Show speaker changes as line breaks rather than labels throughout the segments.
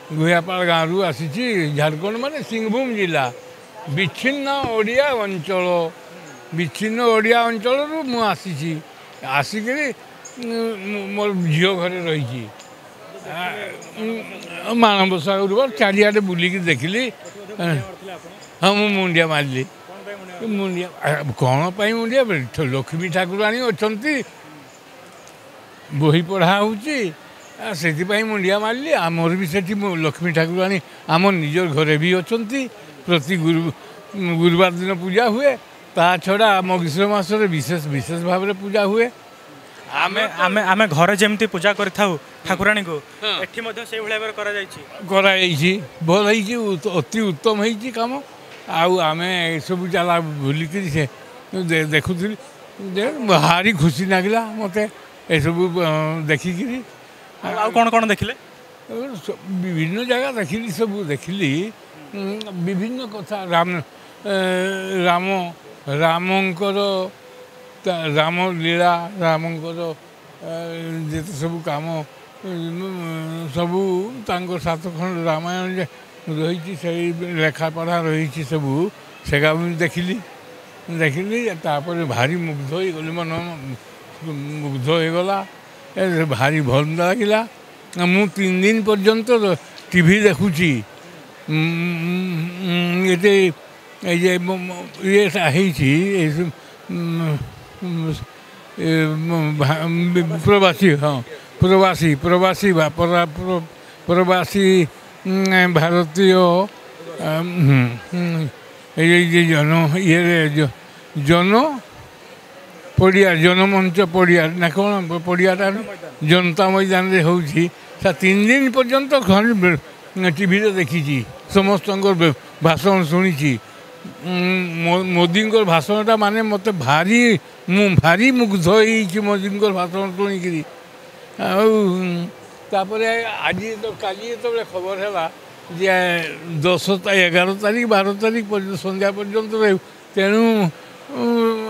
गुहियापाड़ गाँव आसी झारखंड माने सिंहभूम जिला विच्छिन्न ओडिया अंचल विच्छिन्न ओडिया अंचल मु आसिक मोर झील घरे रही माणबसा गुरुवार चारिआडे बुलिकी देखिली। हाँ मु मुंडिया मारली मुंडिया कौन पाई मुंडिया लक्ष्मी ठाकुराणी अच्छा बही पढ़ा होती मुंडिया मारली आमर भी से लक्ष्मी ठाकुराणी आम निजर घरे भी अच्छा प्रति गुरुवार दिन पूजा हुए ता छड़ा मगीर मासरे विशेष विशेष भाव में पूजा हुए।
आमे आमे आमे घर जेमती पूजा करथाउ ठाकुराणी को एठी मध्ये से भले बार करा जायछि
भल होइछि अति उत्तम होइछि काम आउ आमे सब जाला भूलिक से देखुथि भारी खुशी लागला मते ए सब देखिक
कौन कौन देखिले
विभिन्न जगह देखिली सब देखिली विभिन्न कथा राम राम रामंकर राम लीला रामंकर जेते सब काम सबू सात खंड रामायण रही से लेखा पढ़ा रही सबू से देखिली देखिली तापर भारी मुग्ध हो गली मन मुग्ध हो गला भारी भल लगिला मु 3 दिन पर्यंत टीवी देखुची ये प्रवासी हाँ प्रवासी प्रवासी प्रवासी भारतीय ये जन ये जन पड़िया जनमंच पड़िया ना कौन पड़ियाटा जनता मैदान रे हो 3 दिन पर्यंत टीवी देखी समस्त भाषण शुणी मोदी भाषणटा माने मत भारी भारी मुग्ध हो मोदी भाषण शुणिकी आज तो काली तो खबर है जे 10 11 तारीख 12 तारीख संध्या पर्यंत रही तेणु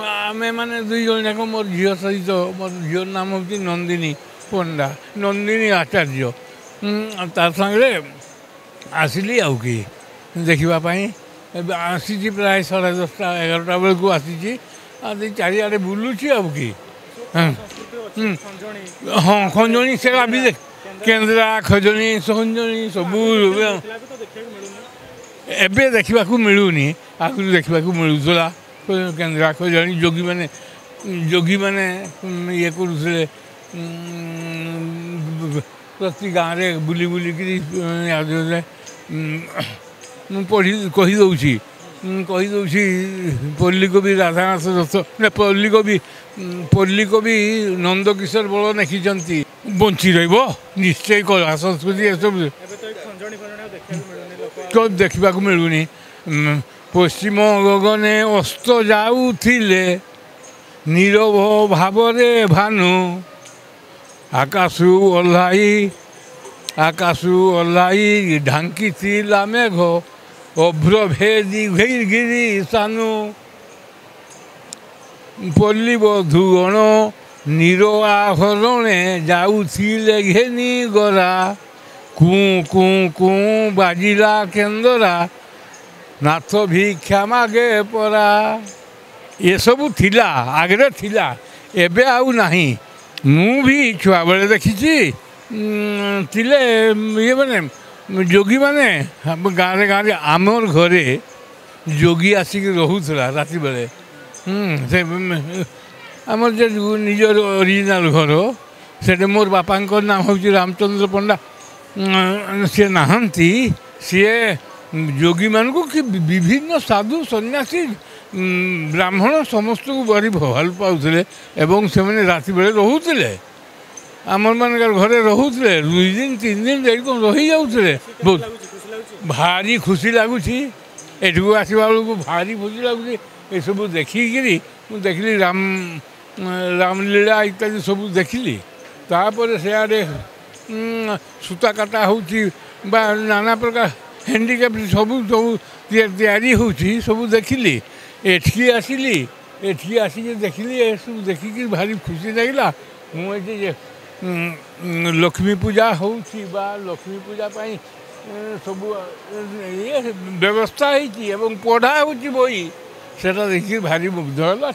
आमे माने 2 जन जाक मोर झील सहित मोर झील नाम हूँ नंदिनी पंडा नंदिनी आचार्य तार संगे आसिली आउ कि देखापी आसी प्राय 10:30 11टा बेलू आसी चारिआडे बुलूची आउ कि हाँ खंजणी से भी केन्द्रा खजणी खंजणी सबू एबे देखा मिलूनी आगुरी देखा मिलूला केन्द्रा खजणी जोगी मैंने ये करुले प्रति गाँव में बुली बुलिक पढ़ी कहीदे पल्ली कवि राधानाथ दत्त ना पल्ली कवि नंदकिशोर बल लिखिं बंची निश्चय कला संस्कृति ये सब तो देखा मिलूनी पश्चिम गगने अस्त जाऊथिले नीरव भावरे भानु आकाशु ओह्लाई ढांकी मेघ अभ्रभेदी घिरी सानु पल्ली बधुगण नीर आहरणे जाऊथिले घेनी गरा कूँ कूँ कूँ बाजिला केन्दरा नाथ भिक्षा मागे परा ये सब थिला आगे थिला एबे आउ नहीं मु भी छुआ बेले देखी थिले ये माने जोगी माने गाँव गाँव आमर घरे जोगी आसिक रोला राति बेले से आमर जो निजर ओरिजिनाल घर से मोर बापा नाम हूँ रामचंद्र पंडा सी नहांती सी जोगी मान को कि विभिन्न साधु सन्यासी ब्राह्मण समस्त को बड़ी भल पाते एवं से राति बेले रोते आमर मान घरे रोते 2 दिन 3 दिन रही जाते बहुत भारी खुशी लगुच एठू आसवा बेलू भारी खुशी लगुच ये सब देखिकी देखिली रामलीला इत्यादि सब देखिली तापर सियाड़े सूता काटा हो नाना प्रकार हैंडिक्राफ्ट सब सब तैयारी हो सब देखिली एठी आसिली एठी आसिक देखिली सब देखिकी भारी खुशी लगिला मुझे लक्ष्मी पूजा हो लक्ष्मी पूजा ସବୁ ଇଏ ବ୍ୟବସ୍ଥା ହେଇଛି ଏବଂ ପଢ଼ା ହେଉଛି ବହି ସେଟା ଦେଖି ଭାରି ମୁଗ୍ଧ ହେଲା